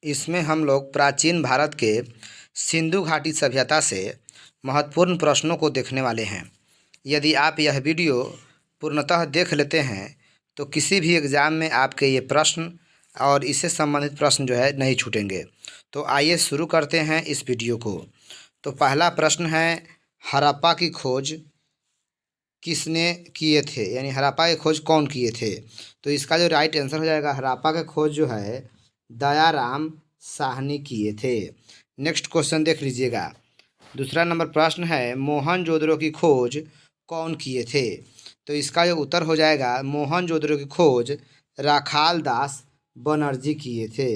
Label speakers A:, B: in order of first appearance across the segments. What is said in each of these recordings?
A: इसमें हम लोग प्राचीन भारत के सिंधु घाटी सभ्यता से महत्वपूर्ण प्रश्नों को देखने वाले हैं। यदि आप यह वीडियो पूर्णतः देख लेते हैं तो किसी भी एग्ज़ाम में आपके ये प्रश्न और इससे संबंधित प्रश्न जो है नहीं छूटेंगे। तो आइए शुरू करते हैं इस वीडियो को। तो पहला प्रश्न है, हड़प्पा की खोज किसने किए थे, यानी हड़प्पा की खोज कौन किए थे। तो इसका जो राइट आंसर हो जाएगा, हड़प्पा की खोज जो है दयाराम साहनी किए थे। नेक्स्ट क्वेश्चन देख लीजिएगा। दूसरा नंबर प्रश्न है, मोहनजोदड़ो की खोज कौन किए थे। तो इसका जो उत्तर हो जाएगा, मोहनजोदड़ो की खोज राखाल दास बनर्जी किए थे।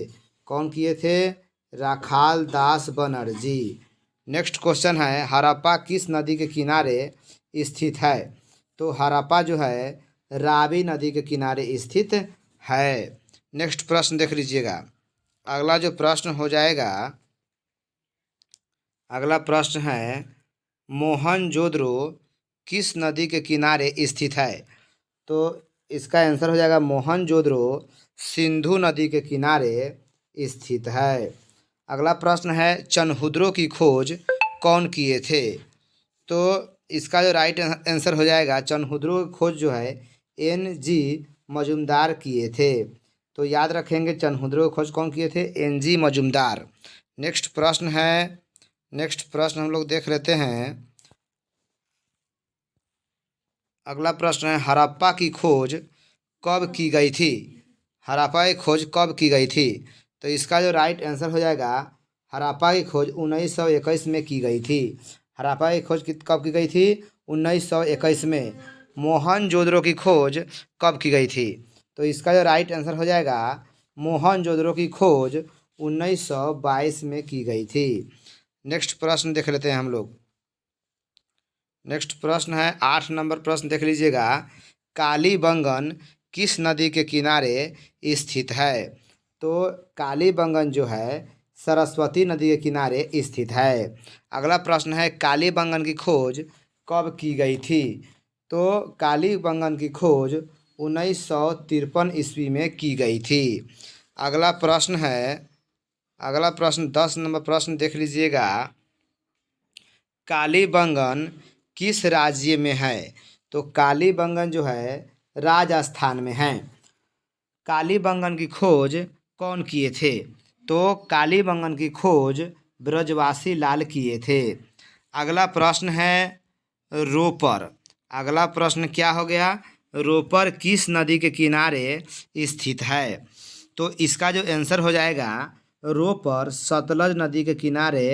A: कौन किए थे? राखाल दास बनर्जी। नेक्स्ट क्वेश्चन है, हड़प्पा किस नदी के किनारे स्थित है। तो हड़प्पा जो है रावी नदी के किनारे स्थित है। नेक्स्ट प्रश्न देख लीजिएगा। अगला जो प्रश्न हो जाएगा, अगला प्रश्न है, मोहनजोदड़ो किस नदी के किनारे स्थित है। तो इसका आंसर हो जाएगा, मोहनजोदड़ो सिंधु नदी के किनारे स्थित है। अगला प्रश्न है, चनहुद्रो की खोज कौन किए थे। तो इसका जो राइट आंसर हो जाएगा, चनहुद्रो की खोज जो है NG मजुमदार किए थे। तो याद रखेंगे, चनहुद्रो की खोज कौन किए थे? NG मजुमदार। नेक्स्ट प्रश्न है, नेक्स्ट प्रश्न हम लोग देख लेते हैं। अगला प्रश्न है, हड़प्पा की खोज कब की गई थी। हड़प्पा की खोज कब की गई थी। तो इसका जो राइट आंसर हो जाएगा, हड़प्पा की खोज 1921 में की गई थी। हड़प्पा की खोज कब की गई थी? 1921 में। मोहनजोदड़ो की खोज कब की गई थी। तो इसका जो राइट आंसर हो जाएगा, मोहनजोदड़ो की खोज 1922 में की गई थी। नेक्स्ट प्रश्न देख लेते हैं हम लोग। नेक्स्ट प्रश्न है, 8 नंबर प्रश्न देख लीजिएगा। कालीबंगन किस नदी के किनारे स्थित है। तो कालीबंगन जो है सरस्वती नदी के किनारे स्थित है। अगला प्रश्न है, कालीबंगन की खोज कब की गई थी। तो कालीबंगन की खोज 1953 ईस्वी में की गई थी। अगला प्रश्न है, अगला प्रश्न 10 नंबर प्रश्न देख लीजिएगा। कालीबंगन किस राज्य में है। तो कालीबंगन जो है राजस्थान में है। कालीबंगन की खोज कौन किए थे। तो कालीबंगन की खोज ब्रजवासी लाल किए थे। अगला प्रश्न है, रोपर। अगला प्रश्न क्या हो गया? रोपर किस नदी के किनारे स्थित है। तो इसका जो आंसर हो जाएगा, रोपर सतलज नदी के किनारे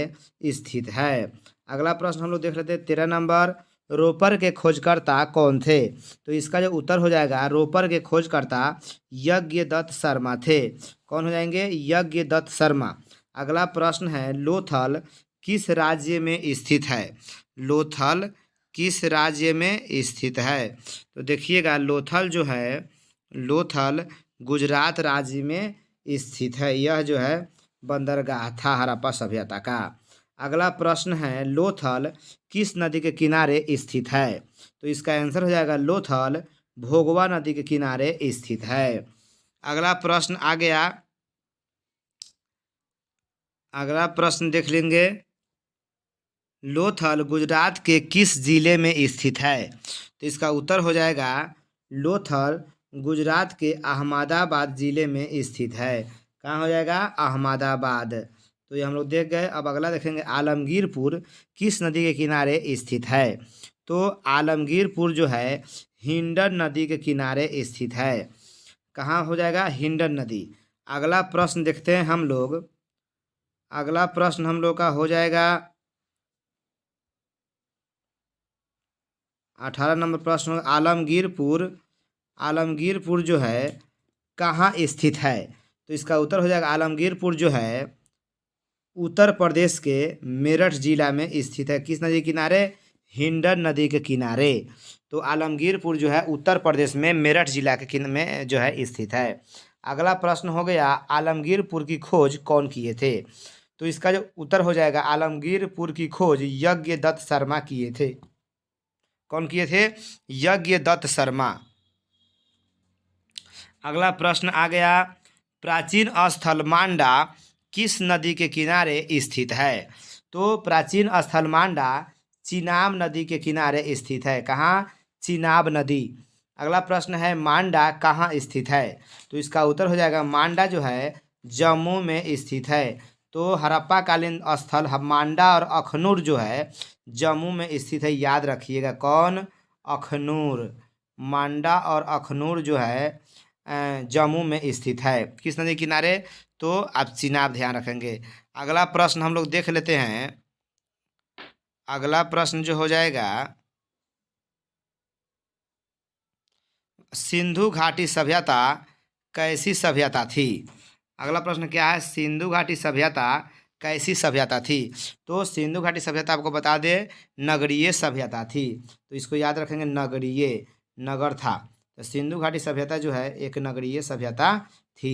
A: स्थित है। अगला प्रश्न हम लोग देख लेते हैं, 13 नंबर, रोपर के खोजकर्ता कौन थे। तो इसका जो उत्तर हो जाएगा, रोपर के खोजकर्ता यज्ञदत्त शर्मा थे। कौन हो जाएंगे? यज्ञदत्त शर्मा। अगला प्रश्न है, लोथल किस राज्य में स्थित है। लोथल किस राज्य में स्थित है। तो देखिएगा, लोथल जो है, लोथल गुजरात राज्य में स्थित है। यह जो है बंदरगाह था हड़प्पा सभ्यता का। अगला प्रश्न है, लोथल किस नदी के किनारे स्थित है। तो इसका आंसर हो जाएगा, लोथल भोगवा नदी के किनारे स्थित है। अगला प्रश्न आ गया, अगला प्रश्न देख लेंगे। लोथल गुजरात के किस जिले में स्थित है। तो इसका उत्तर हो जाएगा, लोथल गुजरात के अहमदाबाद जिले में स्थित है। कहाँ हो जाएगा? अहमदाबाद। तो ये हम लोग देख गए। अब अगला देखेंगे, आलमगीरपुर किस नदी के किनारे स्थित है। तो आलमगीरपुर जो है हिंडन नदी के किनारे स्थित है। कहाँ हो जाएगा? हिंडन नदी। अगला प्रश्न देखते हैं हम लोग। अगला प्रश्न हम लोग का हो जाएगा 18 नंबर प्रश्न, आलमगीरपुर। आलमगीरपुर जो है कहाँ स्थित है। तो इसका उत्तर हो जाएगा, आलमगीरपुर जो है उत्तर प्रदेश के मेरठ जिला में स्थित है। किस नदी के किनारे? हिंडन नदी के किनारे। तो आलमगीरपुर जो है उत्तर प्रदेश में मेरठ जिला के में जो है स्थित है। अगला प्रश्न हो गया, आलमगीरपुर की खोज कौन किए थे। तो इसका जो उत्तर हो जाएगा, आलमगीरपुर की खोज यज्ञदत्त शर्मा किए थे। कौन किए थे? यज्ञदत्त शर्मा। अगला प्रश्न आ गया, प्राचीन स्थल मांडा किस नदी के किनारे स्थित है? तो प्राचीन स्थल मांडा चिनाब नदी के किनारे स्थित है। कहाँ? चिनाब नदी। अगला प्रश्न है मांडा कहाँ स्थित है? तो इसका उत्तर हो जाएगा मांडा जो है जम्मू में स्थित है। तो हड़प्पा कालीन स्थल मांडा और अखनूर जो है जम्मू में स्थित है, याद रखिएगा। कौन? अखनूर। मांडा और अखनूर जो है जम्मू में स्थित है। किस नदी किनारे? तो आप चिनाब ध्यान रखेंगे। अगला प्रश्न हम लोग देख लेते हैं। अगला प्रश्न जो हो जाएगा सिंधु घाटी सभ्यता कैसी सभ्यता थी? अगला प्रश्न क्या है? सिंधु घाटी सभ्यता कैसी सभ्यता थी? तो सिंधु घाटी सभ्यता आपको बता दे नगरीय सभ्यता थी। तो इसको याद रखेंगे, नगरीय, नगर था। तो सिंधु घाटी सभ्यता जो है एक नगरीय सभ्यता थी।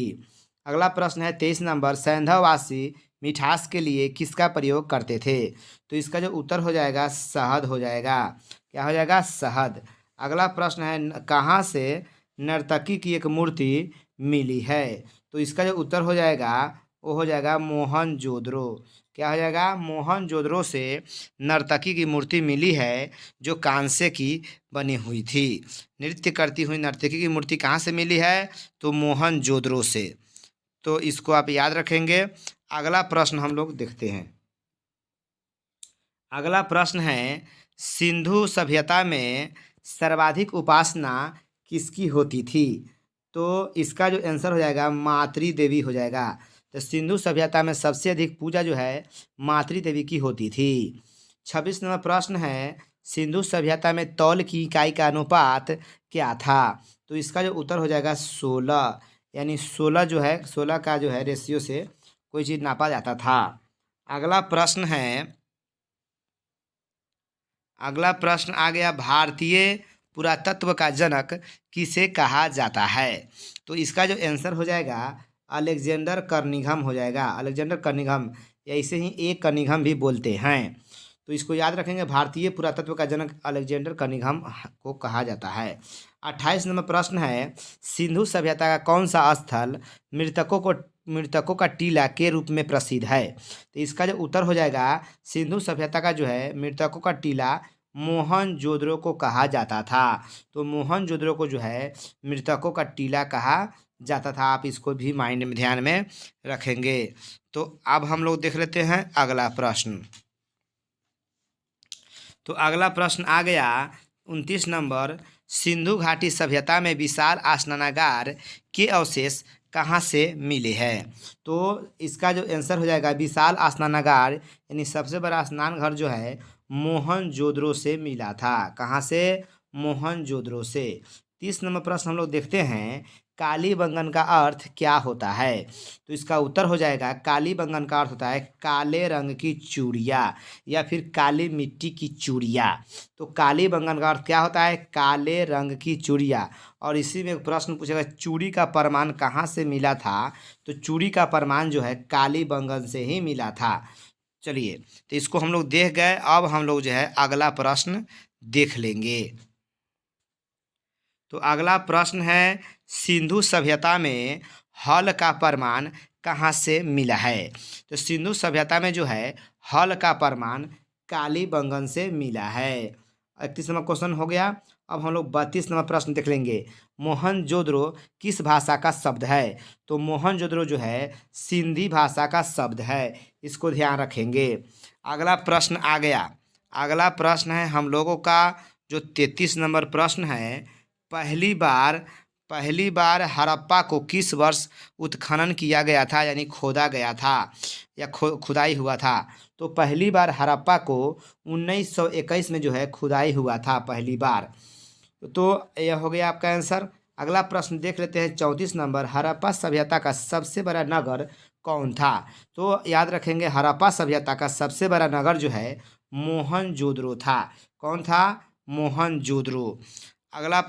A: अगला प्रश्न है 23 नंबर, सैंधववासी मिठास के लिए किसका प्रयोग करते थे? तो इसका जो उत्तर हो जाएगा शहद हो जाएगा। क्या हो जाएगा? शहद। अगला प्रश्न है कहाँ से नर्तकी की एक मूर्ति मिली है? तो इसका जो उत्तर हो जाएगा वो हो जाएगा मोहनजोदड़ो। क्या हो जाएगा? मोहनजोदड़ो से नर्तकी की मूर्ति मिली है जो कांसे की बनी हुई थी। नृत्य करती हुई नर्तकी की मूर्ति कहाँ से मिली है? तो मोहनजोदड़ो से। तो इसको आप याद रखेंगे। अगला प्रश्न हम लोग देखते हैं। अगला प्रश्न है सिंधु सभ्यता में सर्वाधिक उपासना किसकी होती थी? तो इसका जो आंसर हो जाएगा मातृ देवी हो जाएगा। तो सिंधु सभ्यता में सबसे अधिक पूजा जो है मातृ देवी की होती थी। 26 नंबर प्रश्न है सिंधु सभ्यता में तौल की इकाई का अनुपात क्या था? तो इसका जो उत्तर हो जाएगा 16, यानी 16 जो है 16 का जो है रेशियो से कोई चीज़ नापा जाता था। अगला प्रश्न आ गया भारतीय पुरातत्व का जनक किसे कहा जाता है? तो इसका जो आंसर हो जाएगा अलेक्जेंडर कर्निघन हो जाएगा। अलेक्जेंडर कर्निघन, या इसे ही एक कर्निघन भी बोलते हैं। तो इसको याद रखेंगे, भारतीय पुरातत्व का जनक अलेक्जेंडर कर्निघन को कहा जाता है। 28 नंबर प्रश्न है सिंधु सभ्यता का कौन सा स्थल मृतकों का टीला के रूप में प्रसिद्ध है? तो इसका जो उत्तर हो जाएगा सिंधु सभ्यता का जो है मृतकों का टीला मोहनजोदड़ो को कहा जाता था। तो मोहनजोदड़ो को जो है मृतकों का टीला कहा जाता था। आप इसको भी माइंड में ध्यान में रखेंगे। तो अब हम लोग देख लेते हैं अगला प्रश्न। तो अगला प्रश्न आ गया 29 नंबर, सिंधु घाटी सभ्यता में विशाल स्नानागार के अवशेष कहाँ से मिले हैं? तो इसका जो आंसर हो जाएगा विशाल स्नानागार, यानी सबसे बड़ा स्नान घर जो है मोहनजोदड़ो से मिला था। कहाँ से? मोहनजोदड़ो से। 30 नंबर प्रश्न हम लोग देखते हैं कालीबंगन का अर्थ क्या होता है? तो इसका उत्तर हो जाएगा कालीबंगन का अर्थ होता है काले रंग की चूड़िया या फिर काली मिट्टी की चूड़िया। तो कालीबंगन का अर्थ क्या होता है? काले रंग की चूड़िया। और इसी में एक प्रश्न पूछेगा चूड़ी का प्रमाण कहाँ से मिला था? तो चूड़ी का प्रमाण जो है कालीबंगन से ही मिला था। चलिए, तो इसको हम लोग देख गए। अब हम लोग जो है अगला प्रश्न देख लेंगे। तो अगला प्रश्न है सिंधु सभ्यता में हल का प्रमाण कहाँ से मिला है? तो सिंधु सभ्यता में जो है हल का प्रमाण कालीबंगन से मिला है। 31 नंबर क्वेश्चन हो गया। अब हम लोग 32 नंबर प्रश्न देख लेंगे। मोहनजोदड़ो किस भाषा का शब्द है? तो मोहनजोदड़ो जो है सिंधी भाषा का शब्द है। इसको ध्यान रखेंगे। अगला प्रश्न आ गया। अगला प्रश्न है हम लोगों का जो 33 नंबर प्रश्न है, पहली बार हड़प्पा को किस वर्ष उत्खनन किया गया था, यानी खोदा गया था या खुदाई हुआ था? तो पहली बार हड़प्पा को 1921 में जो है खुदाई हुआ था पहली बार। तो यह हो गया आपका आंसर। अगला प्रश्न देख लेते हैं 34 नंबर, हड़प्पा सभ्यता का सबसे बड़ा नगर कौन था? तो याद रखेंगे हड़प्पा सभ्यता का सबसे बड़ा नगर जो है मोहनजोदड़ो था। कौन था? मोहनजोदड़ो। अगला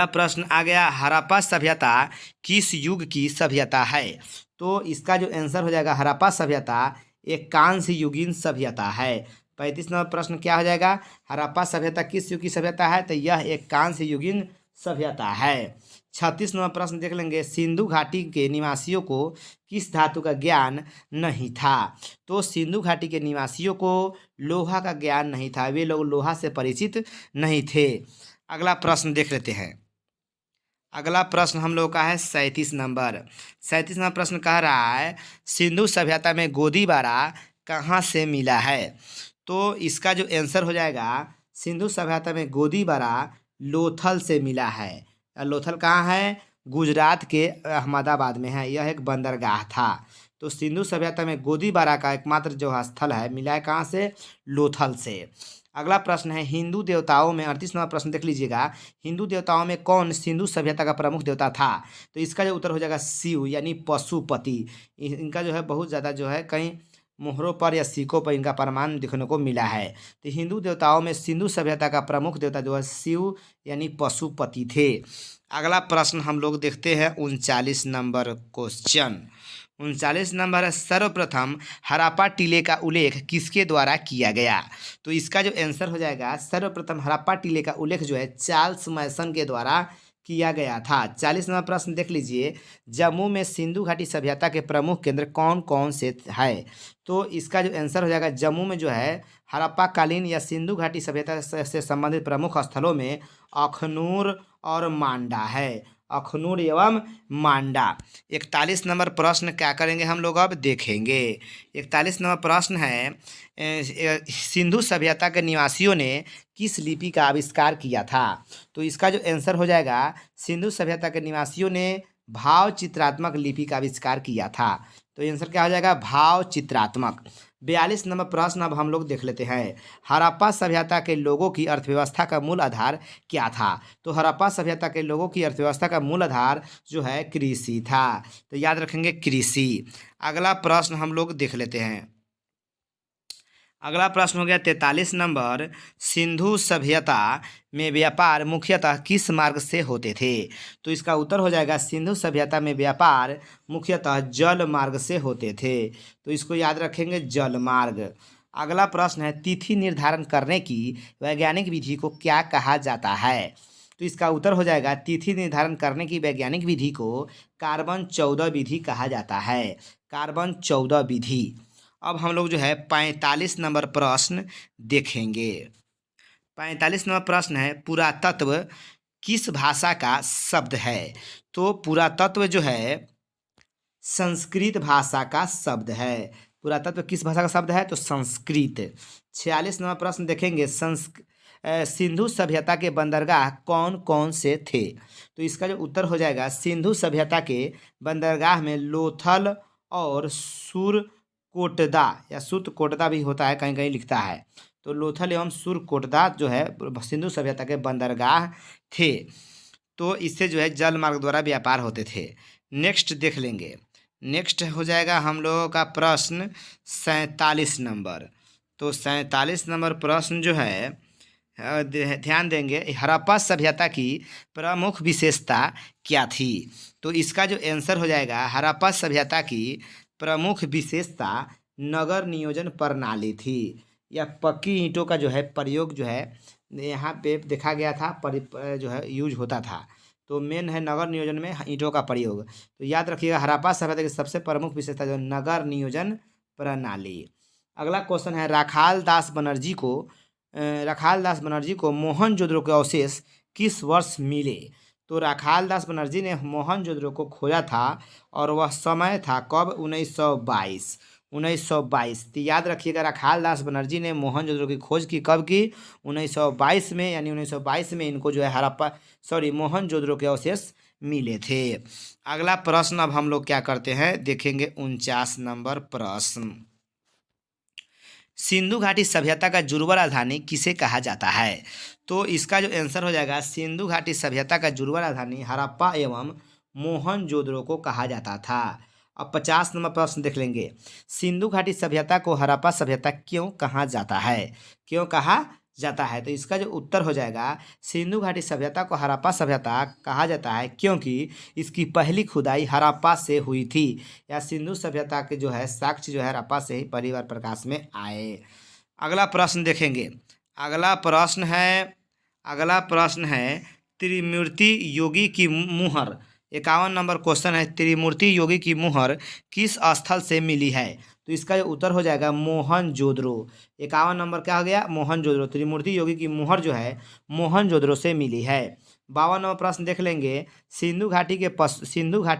A: प्रश्न आ गया हड़प्पा सभ्यता किस युग की सभ्यता है? तो इसका जो आंसर हो जाएगा हड़प्पा सभ्यता एक कांस्य युगीन सभ्यता है। 35 नंबर प्रश्न क्या हो जाएगा? हड़प्पा सभ्यता किस युग की सभ्यता है? तो यह एक कांस्य युगीन सभ्यता है। 36 नंबर प्रश्न देख लेंगे, सिंधु घाटी के निवासियों को किस धातु का ज्ञान नहीं था? तो सिंधु घाटी के निवासियों को लोहा का ज्ञान नहीं था, वे लोग लोहा से परिचित नहीं थे। अगला प्रश्न देख लेते हैं। अगला प्रश्न हम लोग का है 37 नंबर। 37 नंबर प्रश्न कह रहा है, सिंधु सभ्यता में गोदीबारा कहाँ से मिला है? तो इसका जो आंसर हो जाएगा, सिंधु सभ्यता में गोदीबारा लोथल से मिला है। लोथल कहाँ है? गुजरात के अहमदाबाद में है। यह एक बंदरगाह था। तो सिंधु सभ्यता में गोदीबारा का एकमात्र जो स्थल है मिला है कहाँ से? लोथल से। अगला प्रश्न है, हिंदू देवताओं में 38 नंबर प्रश्न देख लीजिएगा, हिंदू देवताओं में कौन सिंधु सभ्यता का प्रमुख देवता था? तो इसका जो उत्तर हो जाएगा शिव, यानी पशुपति। इनका जो है बहुत ज़्यादा जो है कहीं मोहरों पर या सिक्कों पर इनका प्रमाण देखने को मिला है। तो हिंदू देवताओं में सिंधु सभ्यता का प्रमुख देवता जो है शिव यानी पशुपति थे। अगला प्रश्न हम लोग देखते हैं 39 नंबर क्वेश्चन। 39 नंबर है, सर्वप्रथम हड़प्पा टीले का उल्लेख किसके द्वारा किया गया? तो इसका जो आंसर हो जाएगा, सर्वप्रथम हड़प्पा टीले का उल्लेख जो है चार्ल्स मैसन के द्वारा किया गया था। 40 नंबर प्रश्न देख लीजिए, जम्मू में सिंधु घाटी सभ्यता के प्रमुख केंद्र कौन कौन से है? तो इसका जो आंसर हो जाएगा, जम्मू में जो है हड़प्पा कालीन या सिंधु घाटी सभ्यता से संबंधित प्रमुख स्थलों में अखनूर और मांडा है। अखनूर एवं मांडा। 41 नंबर प्रश्न क्या करेंगे हम लोग अब देखेंगे। 41 नंबर प्रश्न है, सिंधु सभ्यता के निवासियों ने किस लिपि का आविष्कार किया था? तो इसका जो आंसर हो जाएगा, सिंधु सभ्यता के निवासियों ने भाव चित्रात्मक लिपि का आविष्कार किया था। तो आंसर क्या हो जाएगा? भाव चित्रात्मक। 42 नंबर प्रश्न अब हम लोग देख लेते हैं, हड़प्पा सभ्यता के लोगों की अर्थव्यवस्था का मूल आधार क्या था? तो हड़प्पा सभ्यता के लोगों की अर्थव्यवस्था का मूल आधार जो है कृषि था। तो याद रखेंगे कृषि। अगला प्रश्न हम लोग देख लेते हैं। अगला प्रश्न हो गया 43 नंबर, सिंधु सभ्यता में व्यापार मुख्यतः किस मार्ग से होते थे? तो इसका उत्तर हो जाएगा, सिंधु सभ्यता में व्यापार मुख्यतः जल मार्ग से होते थे। तो इसको याद रखेंगे, जल मार्ग। अगला प्रश्न है, तिथि निर्धारण करने की वैज्ञानिक विधि को क्या कहा जाता है? तो इसका उत्तर हो जाएगा, तिथि निर्धारण करने की वैज्ञानिक विधि को कार्बन 14 विधि कहा जाता है। कार्बन 14 विधि। अब हम लोग जो है 45 नंबर प्रश्न देखेंगे। 45 नंबर प्रश्न है, पुरातत्व किस भाषा का शब्द है? तो पुरातत्व जो है संस्कृत भाषा का शब्द है। पुरातत्व किस भाषा का शब्द है? तो संस्कृत। 46 नंबर प्रश्न देखेंगे, सिंधु सभ्यता के बंदरगाह कौन कौन से थे? तो इसका जो उत्तर हो जाएगा, सिंधु सभ्यता के बंदरगाह में लोथल और सुरकोटदा या सुतकोटदा भी होता है, कहीं कहीं लिखता है। तो लोथल एवं सुरकोटदा जो है सिंधु सभ्यता के बंदरगाह थे। तो इससे जो है जल मार्ग द्वारा व्यापार होते थे। नेक्स्ट देख लेंगे। नेक्स्ट हो जाएगा हम लोगों का प्रश्न 47 नंबर। तो 47 नंबर प्रश्न जो है ध्यान देंगे, हड़प्पा सभ्यता की प्रमुख विशेषता क्या थी? तो इसका जो आंसर हो जाएगा, हड़प्पा सभ्यता की प्रमुख विशेषता नगर नियोजन प्रणाली थी, या पक्की ईंटों का जो है प्रयोग जो है यहाँ पे देखा गया था, जो है यूज होता था। तो मेन है नगर नियोजन में ईंटों का प्रयोग। तो याद रखिएगा, हड़प्पा सभ्यता की सबसे प्रमुख विशेषता जो नगर नियोजन प्रणाली। अगला क्वेश्चन है, राखाल दास बनर्जी को मोहनजोदड़ो के अवशेष किस वर्ष मिले? तो राखाल दास बनर्जी ने मोहनजोदड़ो को खोजा था और वह समय था कब? 1922। 1922। तो याद रखिएगा, राखाल दास बनर्जी ने मोहनजोदड़ो की खोज की कब की? 1922 में, यानी 1922 में इनको जो है मोहनजोदड़ो के अवशेष मिले थे। अगला प्रश्न अब हम लोग क्या करते हैं देखेंगे, 49 नंबर प्रश्न, सिंधु घाटी सभ्यता का जुड़वा राजधानी किसे कहा जाता है? तो इसका जो आंसर हो जाएगा, सिंधु घाटी सभ्यता का जुड़वा राजधानी हड़प्पा एवं मोहनजोदड़ो को कहा जाता था। अब 50 नंबर प्रश्न देख लेंगे, सिंधु घाटी सभ्यता को हड़प्पा सभ्यता क्यों कहा जाता है? क्यों कहा जाता है? तो इसका जो उत्तर हो जाएगा, सिंधु घाटी सभ्यता को हड़प्पा सभ्यता कहा जाता है क्योंकि इसकी पहली खुदाई हड़प्पा से हुई थी, या सिंधु सभ्यता के जो है साक्ष्य जो है हड़प्पा से ही परिवार प्रकाश में आए। अगला प्रश्न देखेंगे। अगला प्रश्न है त्रिमूर्ति योगी की मुहर, 51 नंबर क्वेश्चन है, त्रिमूर्ति योगी की मुहर किस स्थल से मिली है? तो इसका जो उत्तर हो जाएगा मोहनजोदड़ो। 51 नंबर क्या हो गया? मोहनजोदड़ो। त्रिमूर्ति योगी की मुहर जो है मोहनजोदड़ो से मिली है। 52 नंबर प्रश्न देख लेंगे, सिंधु घाटी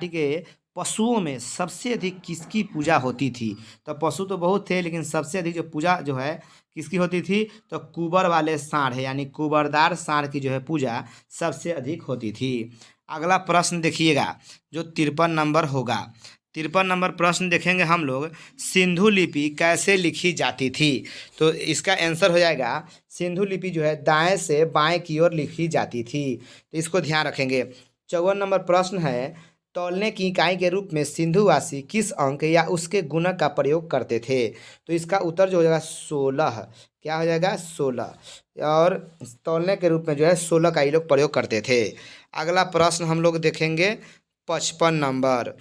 A: के पशुओं में सबसे अधिक किसकी पूजा होती थी? तो पशु तो बहुत थे, लेकिन सबसे अधिक जो पूजा जो है किसकी होती थी? तो कुबर वाले सांड है, यानी कुबरदार सांड की जो है पूजा सबसे अधिक होती थी। अगला प्रश्न देखिएगा जो 53 नंबर होगा। 53 नंबर प्रश्न देखेंगे हम लोग, सिंधु लिपि कैसे लिखी जाती थी? तो इसका आंसर हो जाएगा, सिंधु लिपि जो है दाएं से बाएं की ओर लिखी जाती थी। तो इसको ध्यान रखेंगे। 54 नंबर प्रश्न है, तौलने की इकाई के रूप में सिंधुवासी किस अंक या उसके गुणक का प्रयोग करते थे? तो इसका उत्तर जो हो जाएगा 16। क्या हो जाएगा? 16। और तौलने के रूप में जो है 16 का ये लोग प्रयोग करते थे। अगला प्रश्न हम लोग देखेंगे 55 नंबर।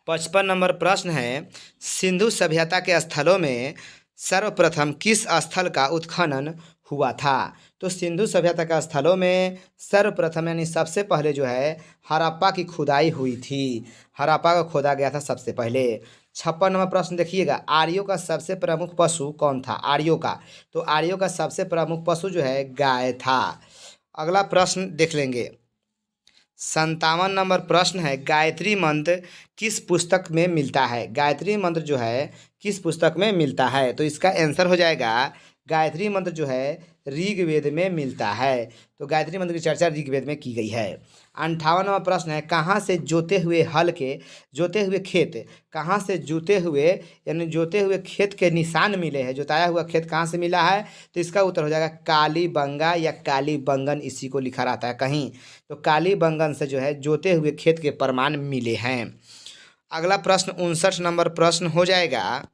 A: 55 नंबर प्रश्न है, सिंधु सभ्यता के स्थलों में सर्वप्रथम किस स्थल का उत्खनन हुआ था? तो सिंधु सभ्यता के स्थलों में सर्वप्रथम यानी सबसे पहले जो है हड़प्पा की खुदाई हुई थी। हड़प्पा का खोदा गया था सबसे पहले। 56 नंबर प्रश्न देखिएगा, आर्यों का सबसे प्रमुख पशु कौन था? आर्यों का, तो आर्यों का सबसे प्रमुख पशु जो है गाय था। अगला प्रश्न देख लेंगे। 57 नंबर प्रश्न है, गायत्री मंत्र किस पुस्तक में मिलता है? गायत्री मंत्र जो है किस पुस्तक में मिलता है? तो इसका आंसर हो जाएगा, गायत्री मंत्र जो है ऋग्वेद में मिलता है। तो गायत्री मंत्र की चर्चा ऋग्वेद में की गई है। 58वां प्रश्न है, कहाँ से जोते हुए खेत, कहाँ से जोते हुए यानी जोते हुए खेत के निशान मिले हैं? जोताया हुआ खेत कहाँ से मिला है? तो इसका उत्तर हो जाएगा कालीबंगा या कालीबंगन, इसी को लिखा रहता है कहीं। तो कालीबंगन से जो है जोते हुए खेत के प्रमाण मिले हैं। अगला प्रश्न 59 नंबर प्रश्न हो जाएगा,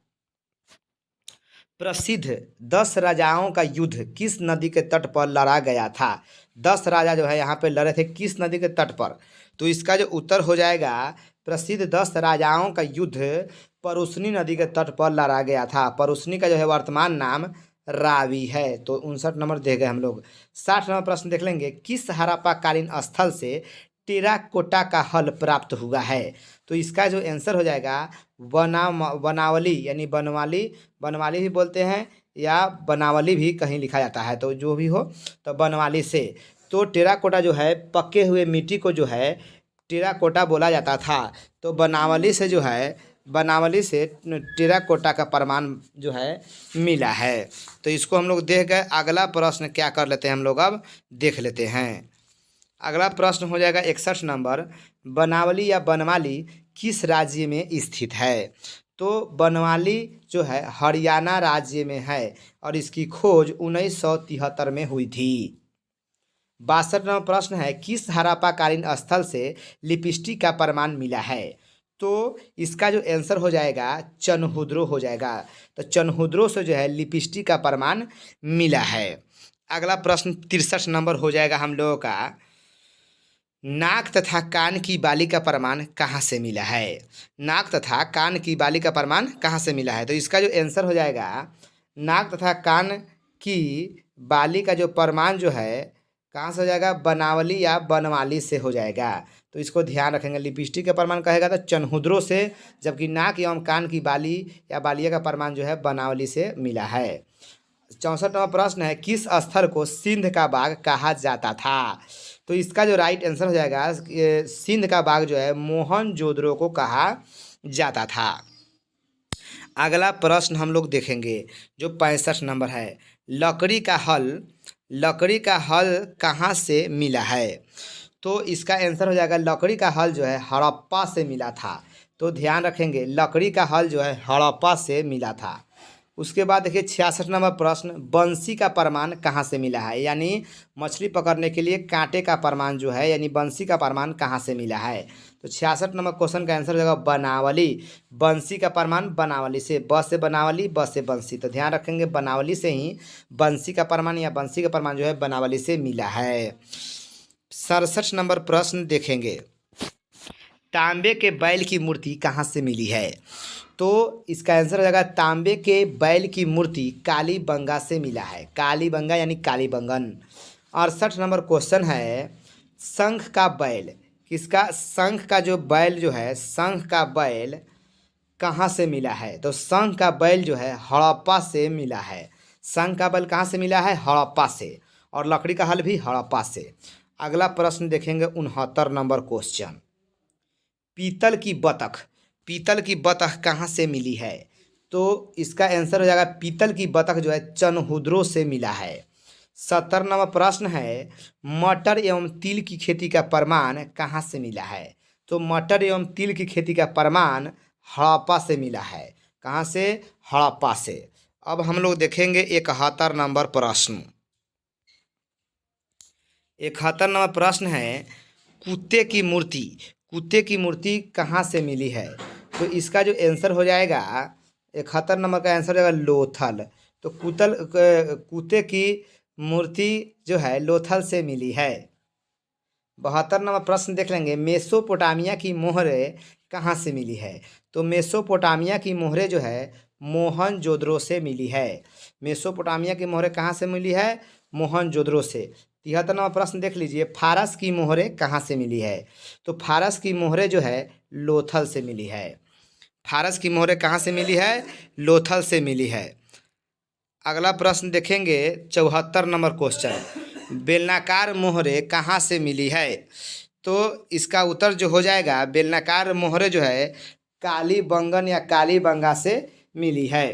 A: प्रसिद्ध 10 राजाओं का युद्ध किस नदी के तट पर लड़ा गया था? 10 राजा जो है यहाँ पे लड़े थे किस नदी के तट पर? तो इसका जो उत्तर हो जाएगा, प्रसिद्ध 10 राजाओं का युद्ध परुशनी नदी के तट पर लड़ा गया था। परुशनी का जो है वर्तमान नाम रावी है। तो 59 नंबर दे गए हम लोग। 60 नंबर प्रश्न देख लेंगे, किस हड़प्पा कालीन स्थल से टेराकोटा का हल प्राप्त हुआ है? तो इसका जो आंसर हो जाएगा बनावली, यानी बनवाली भी बोलते हैं या बनावली भी कहीं लिखा जाता है, तो जो भी हो तो बनवाली से। तो टेराकोटा जो है पके हुए मिट्टी को जो है टेराकोटा बोला जाता था। तो बनावली से टेराकोटा का प्रमाण जो है मिला है। तो इसको हम लोग देख गए। अगला प्रश्न क्या कर लेते हैं हम लोग, अब देख लेते हैं। अगला प्रश्न हो जाएगा 61 नंबर, बनावली या बनवाली किस राज्य में स्थित है? तो बनवाली जो है हरियाणा राज्य में है और इसकी खोज 1973 में हुई थी। 62 नंबर प्रश्न है, किस हड़प्पा कालीन स्थल से लिपस्टिक का प्रमाण मिला है? तो इसका जो आंसर हो जाएगा चनहुद्रो हो जाएगा। तो चनहुद्रो से जो है लिपस्टिक का प्रमाण मिला है। अगला प्रश्न 63 नंबर हो जाएगा हम लोगों का, नाक तथा कान की बाली का प्रमाण कहाँ से मिला है? नाक तथा कान की बाली का प्रमाण कहाँ से मिला है? तो इसका जो आंसर हो जाएगा, नाक तथा कान की बाली का जो प्रमाण जो है कहाँ से हो जाएगा? बनावली या बनवाली से हो जाएगा। तो इसको ध्यान रखेंगे। लिपस्टिक का प्रमाण कहेगा तो चनहुद्रो से, जबकि नाक एवं कान की बाली या बालिया का प्रमाण जो है बनावली से मिला है। 64 नंबर प्रश्न है, किस स्थल को सिंध का बाग कहा जाता था? तो इसका जो राइट आंसर हो जाएगा, सिंध का बाग जो है मोहनजोदड़ो को कहा जाता था। अगला प्रश्न हम लोग देखेंगे जो 65 नंबर है, लकड़ी का हल कहाँ से मिला है? तो इसका आंसर हो जाएगा, लकड़ी का हल जो है हड़प्पा से मिला था। तो ध्यान रखेंगे, लकड़ी का हल जो है हड़प्पा से मिला था। उसके बाद देखिए 66 नंबर प्रश्न, बंसी का प्रमाण कहाँ से मिला है? यानी मछली पकड़ने के लिए कांटे का प्रमाण जो है यानी बंसी का प्रमाण कहाँ से मिला है? तो 66 नंबर क्वेश्चन का आंसर हो जाएगा बनावली। बंसी का प्रमाण बनावली से, ब से बनावली, ब से बंसी। तो ध्यान रखेंगे बनावली से ही बंसी का प्रमाण या बंसी का प्रमाण जो है बनावली से मिला है। 67 नंबर प्रश्न देखेंगे, तांबे के बैल की मूर्ति कहाँ से मिली है? तो इसका आंसर हो जाएगा, तांबे के बैल की मूर्ति कालीबंगा से मिला है। कालीबंगा यानी कालीबंगन। 68 नंबर क्वेश्चन है, शंख का बैल किसका, शंख का जो बैल जो है, शंख का बैल कहाँ से मिला है? तो शंख का बैल जो है हड़प्पा से मिला है। शंख का बैल कहाँ से मिला है? हड़प्पा से। और लकड़ी का हल भी हड़प्पा से। अगला प्रश्न देखेंगे 69 नंबर क्वेश्चन, पीतल की बतख, पीतल की बतख कहाँ से मिली है? तो इसका आंसर हो जाएगा पीतल की बतख जो है चनहुद्रो से मिला है। 70 नंबर प्रश्न है, मटर एवं तिल की खेती का प्रमाण कहाँ से मिला है? तो मटर एवं तिल की खेती का प्रमाण हड़प्पा से मिला है। कहाँ से? हड़प्पा से। अब हम लोग देखेंगे 71 नंबर प्रश्न। 71 नंबर प्रश्न है, कुत्ते की मूर्ति, कुत्ते की मूर्ति कहाँ से मिली है? तो इसका जो आंसर हो जाएगा 71 नंबर का आंसर हो जाएगा लोथल। तो कुत्ते की मूर्ति जो है लोथल से मिली है। 72 नंबर प्रश्न देख लेंगे, मेसोपोटामिया की मोहरें कहाँ से मिली है? तो मेसोपोटामिया की मोहरें जो है मोहनजोदड़ो से मिली है। मेसोपोटामिया की मोहरें कहाँ से मिली है? मोहनजोदड़ो से। 73 नंबर प्रश्न देख लीजिए, फारस की मोहरें कहाँ से मिली है? तो फारस की मोहरें जो है लोथल से मिली है। फारस की मोहरें कहाँ से मिली है? लोथल से मिली है। अगला प्रश्न देखेंगे 74 नंबर क्वेश्चन, बेलनाकार मोहरें कहाँ से मिली है? तो इसका उत्तर जो हो जाएगा, बेलनाकार मोहरें जो है कालीबंगन या कालीबंगा से मिली है।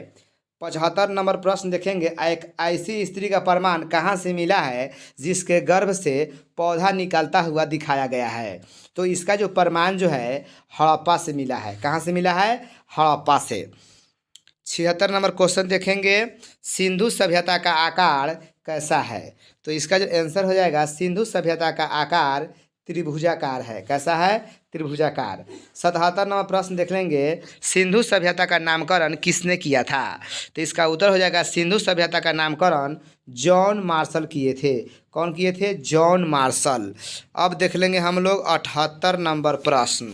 A: 75 नंबर प्रश्न देखेंगे, एक ऐसी स्त्री का प्रमाण कहाँ से मिला है जिसके गर्भ से पौधा निकलता हुआ दिखाया गया है? तो इसका जो प्रमाण जो है हड़प्पा से मिला है। कहाँ से मिला है? हड़प्पा से। 76 नंबर क्वेश्चन देखेंगे, सिंधु सभ्यता का आकार कैसा है? तो इसका जो आंसर हो जाएगा, सिंधु सभ्यता का आकार त्रिभुजाकार है। कैसा है? त्रिभुजाकार। 77 नंबर प्रश्न देख लेंगे, सिंधु सभ्यता का नामकरण किसने किया था? तो इसका उत्तर हो जाएगा, सिंधु सभ्यता का नामकरण जॉन मार्शल किए थे। कौन किए थे? John Marshall. अब देख लेंगे हम लोग 78 नंबर प्रश्न।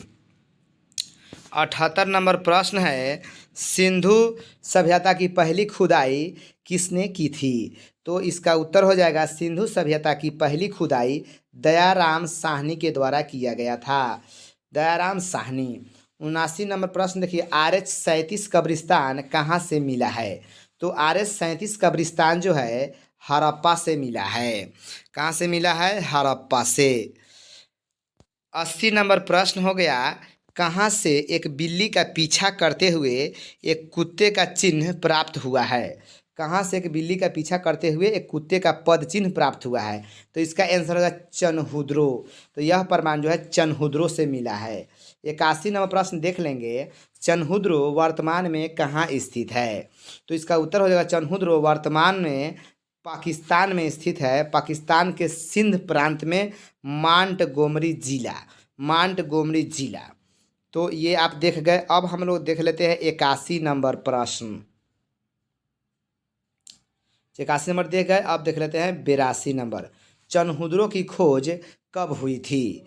A: 78 नंबर प्रश्न है, सिंधु सभ्यता की पहली खुदाई किसने की थी? तो इसका उत्तर हो जाएगा, सिंधु सभ्यता की पहली खुदाई दयाराम साहनी के द्वारा किया गया था। दयाराम साहनी। 79 नंबर प्रश्न देखिए, RH-37 कब्रिस्तान कहाँ से मिला है? तो RH-37 कब्रिस्तान जो है हड़प्पा से मिला है। कहाँ से मिला है? हड़प्पा से। 80 नंबर प्रश्न हो गया, कहाँ से एक बिल्ली का पीछा करते हुए एक कुत्ते का चिन्ह प्राप्त हुआ है? कहाँ से एक बिल्ली का पीछा करते हुए एक कुत्ते का पद चिन्ह प्राप्त हुआ है? तो इसका आंसर होगा चनहुद्रो। तो यह प्रमाण जो है चनहुद्रो से मिला है। 81 नंबर प्रश्न देख लेंगे, चनहुद्रो वर्तमान में कहाँ स्थित है? तो इसका उत्तर हो जाएगा, चनहुद्रो वर्तमान में पाकिस्तान में स्थित है। पाकिस्तान के सिंध प्रांत में मांटगोमरी जिला, मांटगोमरी जिला। तो ये आप देख गए। अब हम लोग देख लेते हैं 81 नंबर प्रश्न। 81 नंबर देख गए। अब देख लेते हैं 82 नंबर, चनहुद्रो की खोज कब हुई थी?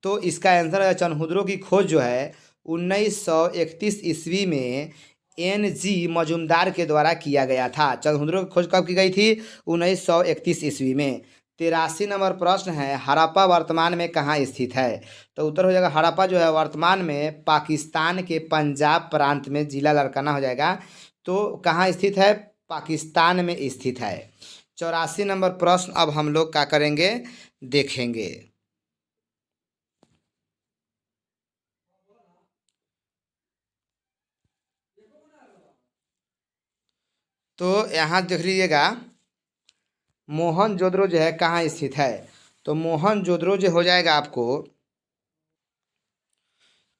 A: तो इसका आंसर है, चनहुद्रो की खोज जो है 1931 ईस्वी में NG मजुमदार के द्वारा किया गया था। चनहुद्रो की खोज कब की गई थी? 1931 ईस्वी में। 83 नंबर प्रश्न है, हड़प्पा वर्तमान में कहाँ स्थित है? तो उत्तर हो जाएगा, हड़प्पा जो है वर्तमान में पाकिस्तान के पंजाब प्रांत में, जिला लारकाना हो जाएगा। तो कहाँ स्थित है? पाकिस्तान में स्थित है। 84 नंबर प्रश्न अब हम लोग क्या करेंगे, देखेंगे। तो यहाँ देख लीजिएगा, मोहनजोदड़ो जो है कहाँ स्थित है? तो मोहनजोदड़ो जो हो जाएगा आपको,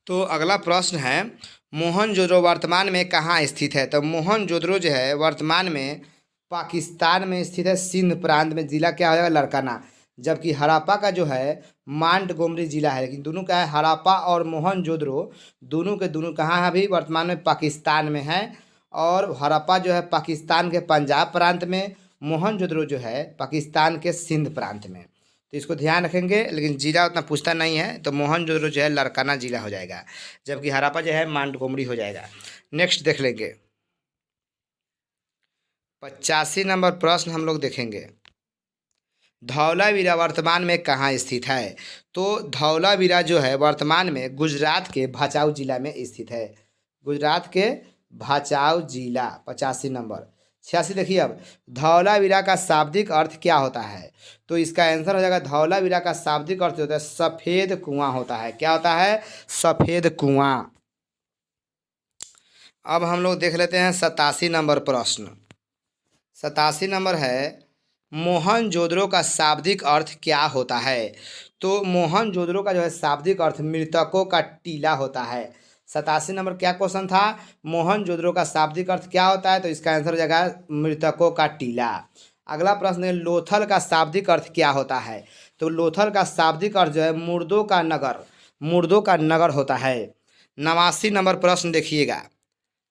A: तो अगला प्रश्न है, मोहनजोदड़ो वर्तमान में कहाँ स्थित है? तो मोहनजोदड़ो जो है वर्तमान में पाकिस्तान में स्थित है, सिंध प्रांत में। जिला क्या हो जाएगा? लारकाना। जबकि हड़प्पा का जो है मांटगोमरी जिला है। लेकिन दोनों का है, हड़प्पा और मोहनजोदड़ो दोनों के दोनों कहाँ है? अभी वर्तमान में पाकिस्तान में है। और हड़प्पा जो है पाकिस्तान के पंजाब प्रांत में, मोहनजोदड़ो जो है पाकिस्तान के सिंध प्रांत में। तो इसको ध्यान रखेंगे। लेकिन जिला उतना पूछता नहीं है, तो मोहनजोदड़ो जो है लारकाना जिला हो जाएगा, जबकि हड़प्पा जो है मांटगोमरी हो जाएगा। नेक्स्ट देख लेंगे 85 नंबर प्रश्न हम लोग देखेंगे। धौलावीरा वर्तमान में कहाँ स्थित है? तो धौलावीरा जो है वर्तमान में गुजरात के भचाऊ जिला में स्थित है। गुजरात के भचाऊ जिला 85 नंबर। 86 देखिए अब, धौलावीरा का शाब्दिक अर्थ क्या होता है? तो इसका आंसर हो जाएगा, धौलावीरा का शाब्दिक अर्थ होता है सफ़ेद कुआं होता है। क्या होता है? सफ़ेद कुआं। अब हम लोग देख लेते हैं 87 नंबर प्रश्न। 87 नंबर है, मोहनजोदड़ो का शाब्दिक अर्थ क्या होता है? तो मोहनजोदड़ो का जो है शाब्दिक अर्थ मृतकों का टीला होता है। 87 नंबर क्या क्वेश्चन था? मोहनजोदड़ो का शाब्दिक अर्थ क्या होता है? तो इसका आंसर हो जाएगा मृतकों का टीला। अगला प्रश्न है, लोथल का शाब्दिक अर्थ क्या होता है? तो लोथल का शाब्दिक अर्थ जो है मुर्दों का नगर, मुर्दों का नगर होता है। 89 नंबर प्रश्न देखिएगा।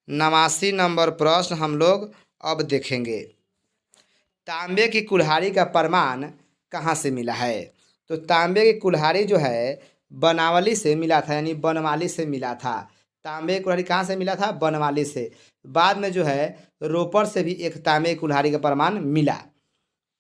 A: 89 नंबर प्रश्न हम लोग अब देखेंगे, तांबे की कुल्हाड़ी का प्रमाण कहाँ से मिला है? तो तांबे की कुल्हाड़ी जो है बनवाली से मिला था, यानी बनवाली से मिला था। तांबे की कुल्हाड़ी कहाँ से मिला था? बनवाली से। बाद में जो है रोपड़ से भी एक तांबे की कुल्हाड़ी का प्रमाण मिला।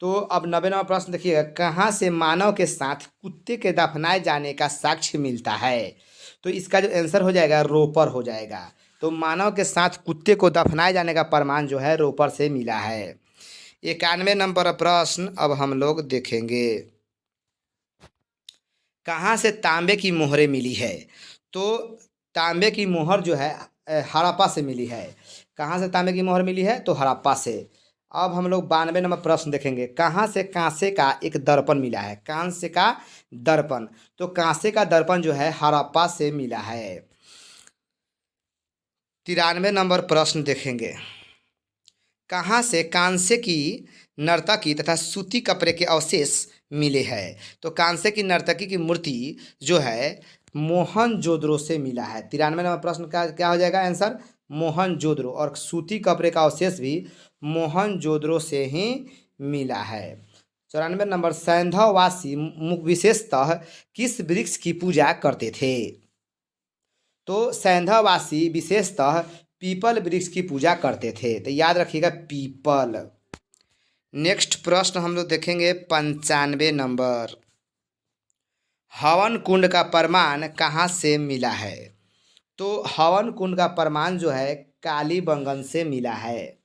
A: तो अब 90 नंबर प्रश्न देखिएगा, कहाँ से मानव के साथ कुत्ते के दफनाए जाने का साक्ष्य मिलता है? तो इसका जो आंसर हो जाएगा रोपड़ हो जाएगा। तो मानव के साथ कुत्ते को दफनाए जाने का प्रमाण जो है रोपड़ से मिला है। 91 नंबर प्रश्न अब हम लोग देखेंगे, कहाँ से तांबे की मोहरें मिली है? तो तांबे की मोहर जो है हड़प्पा से मिली है। कहाँ से तांबे की मोहर मिली है? तो हड़प्पा से। अब हम लोग 92 नंबर प्रश्न देखेंगे, कहाँ से कांसे का एक दर्पण मिला है? कांसे का दर्पण, तो कांसे का दर्पण जो है हड़प्पा से मिला है। 93 नंबर प्रश्न देखेंगे, कहाँ से कांसे की नर्तकी तथा सूती कपड़े के अवशेष मिले हैं? तो कांसे की नर्तकी की मूर्ति जो है मोहनजोदड़ो से मिला है। 93 नंबर प्रश्न का क्या हो जाएगा आंसर? मोहनजोदड़ो। और सूती कपड़े का अवशेष भी मोहनजोदड़ो से ही मिला है। 94 नंबर, सैंधववासी विशेषतः किस वृक्ष की पूजा करते थे? तो सैंधववासी विशेषतः पीपल वृक्ष की पूजा करते थे। तो याद रखिएगा पीपल। नेक्स्ट प्रश्न हम लोग देखेंगे 95 नंबर, हवन कुंड का प्रमाण कहाँ से मिला है? तो हवन कुंड का प्रमाण जो है कालीबंगन से मिला है।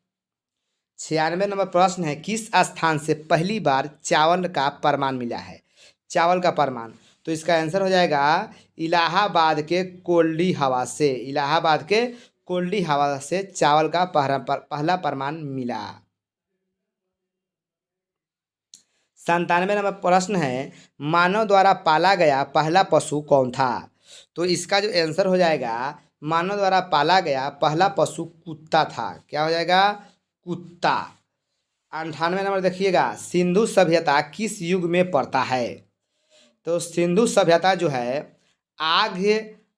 A: 96 नंबर प्रश्न है, किस स्थान से पहली बार चावल का प्रमाण मिला है? चावल का प्रमाण, तो इसका आंसर हो जाएगा इलाहाबाद के कोल्डी हवा से। इलाहाबाद के कोल्डी हवा से चावल का पहला प्रमाण मिला। 97 नंबर प्रश्न है, मानव द्वारा पाला गया पहला पशु कौन था? तो इसका जो आंसर हो जाएगा, मानव द्वारा पाला गया पहला पशु कुत्ता था। क्या हो जाएगा? कुत्ता। 98 नंबर देखिएगा, सिंधु सभ्यता किस युग में पड़ता है? तो सिंधु सभ्यता जो है आग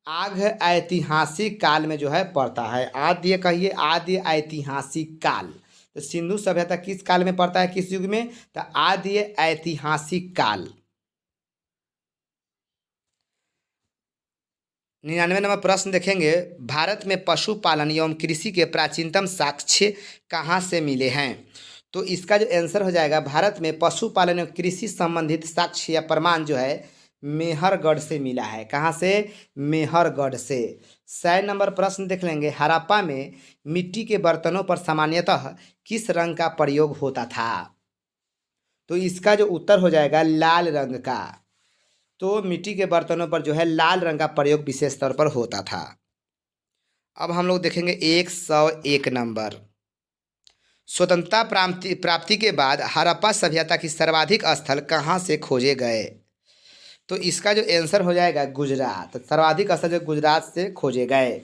A: आग ऐतिहासिक काल में जो है पड़ता है। आद्य कहिए, आद्य ऐतिहासिक काल। तो सिंधु सभ्यता किस काल में पड़ता है, किस युग में? तो आद्य ऐतिहासिक काल। 99 नंबर प्रश्न देखेंगे, भारत में पशुपालन एवं कृषि के प्राचीनतम साक्ष्य कहाँ से मिले हैं? तो इसका जो आंसर हो जाएगा, भारत में पशुपालन एवं कृषि संबंधित साक्ष्य या प्रमाण जो है मेहरगढ़ से मिला है। कहाँ से? मेहरगढ़ से। 100 नंबर प्रश्न देख लेंगे, हड़प्पा में मिट्टी के बर्तनों पर सामान्यतः किस रंग का प्रयोग होता था? तो इसका जो उत्तर हो जाएगा लाल रंग का। तो मिट्टी के बर्तनों पर जो है लाल रंग का प्रयोग विशेष तौर पर होता था। अब हम लोग देखेंगे 101 नंबर, स्वतंत्रता प्राप्ति के बाद हड़प्पा सभ्यता की सर्वाधिक स्थल कहाँ से खोजे गए? तो इसका जो आंसर हो जाएगा गुजरात। सर्वाधिक स्थल जो गुजरात से खोजे गए।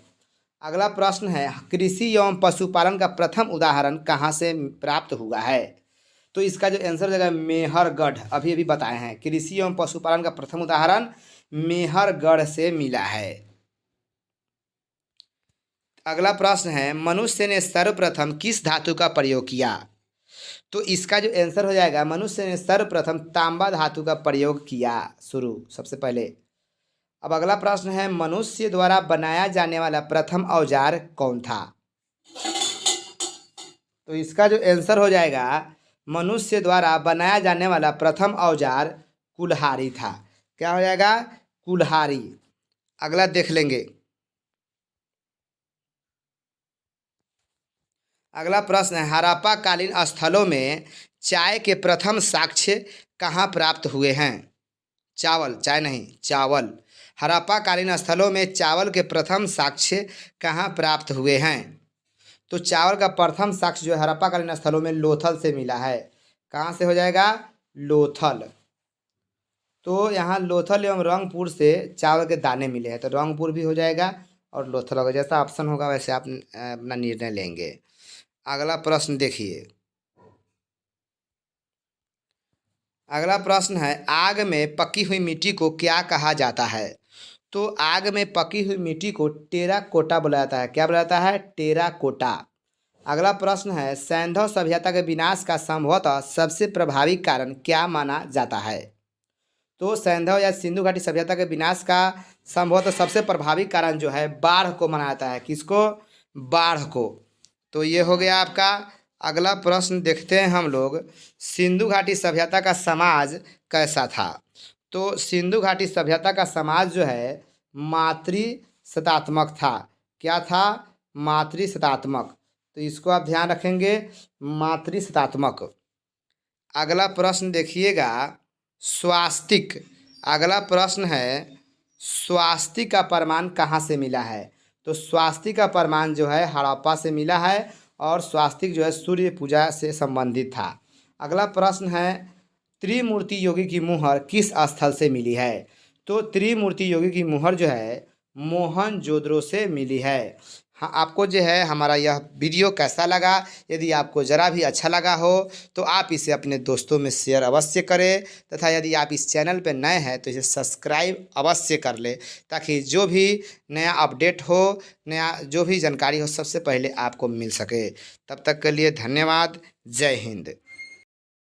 A: अगला प्रश्न है, कृषि एवं पशुपालन का प्रथम उदाहरण कहाँ से प्राप्त हुआ है? तो इसका जो आंसर हो जाएगा मेहरगढ़। अभी अभी बताए हैं, कृषि एवं पशुपालन का प्रथम उदाहरण मेहरगढ़ से मिला है। अगला प्रश्न है, मनुष्य ने सर्वप्रथम किस धातु का प्रयोग किया? तो इसका जो आंसर हो जाएगा, मनुष्य ने सर्वप्रथम तांबा धातु का प्रयोग किया शुरू सबसे पहले। अब अगला प्रश्न है, मनुष्य द्वारा बनाया जाने वाला प्रथम औजार कौन था? तो इसका जो आंसर हो जाएगा, मनुष्य द्वारा बनाया जाने वाला प्रथम औजार कुल्हाड़ी था। क्या हो जाएगा? कुल्हाड़ी। अगला देख लेंगे। अगला प्रश्न है, हड़प्पा कालीन स्थलों में चाय के प्रथम साक्ष्य कहाँ प्राप्त हुए हैं? चावल, चाय नहीं, चावल। हड़प्पा कालीन स्थलों में चावल के प्रथम साक्ष्य कहाँ प्राप्त हुए हैं? तो चावल का प्रथम साक्ष्य जो है हड़प्पा कालीन स्थलों में लोथल से मिला है। कहाँ से हो जाएगा? लोथल। तो यहाँ लोथल एवं रंगपुर से चावल के दाने मिले हैं, तो रंगपुर भी हो जाएगा और लोथल होगा। जैसा ऑप्शन होगा वैसे आप अपना निर्णय लेंगे। अगला प्रश्न देखिए। अगला प्रश्न है, आग में पकी हुई मिट्टी को क्या कहा जाता है? तो आग में पकी हुई मिट्टी को टेराकोटा बोला जाता है। क्या बोला जाता है? टेराकोटा। अगला प्रश्न है, सैंधव सभ्यता के विनाश का संभवतः सबसे प्रभावी कारण क्या माना जाता है? तो सैंधव या सिंधु घाटी सभ्यता के विनाश का संभवतः सबसे प्रभावी कारण जो है बाढ़ को माना जाता है। किसको? बाढ़ को। तो ये हो गया आपका। अगला प्रश्न देखते हैं हम लोग, सिंधु घाटी सभ्यता का समाज कैसा था? तो सिंधु घाटी सभ्यता का समाज जो है मातृसत्तात्मक था। क्या था? मातृसत्तात्मक। तो इसको आप ध्यान रखेंगे, मातृसत्तात्मक। अगला प्रश्न देखिएगा, स्वास्तिक। अगला प्रश्न है, स्वास्तिक का प्रमाण कहाँ से मिला है? तो स्वास्तिक का प्रमाण जो है हड़प्पा से मिला है और स्वास्तिक जो है सूर्य पूजा से संबंधित था। अगला प्रश्न है, त्रिमूर्ति योगी की मुहर किस स्थल से मिली है? तो त्रिमूर्ति योगी की मुहर जो है मोहनजोदड़ो से मिली है। हाँ, आपको जो है हमारा यह वीडियो कैसा लगा? यदि आपको ज़रा भी अच्छा लगा हो तो आप इसे अपने दोस्तों में शेयर अवश्य करें, तथा यदि आप इस चैनल पर नए हैं तो इसे सब्सक्राइब अवश्य कर लें, ताकि जो भी नया अपडेट हो, नया जो भी जानकारी हो सबसे पहले आपको मिल सके। तब तक के लिए धन्यवाद। जय हिंद।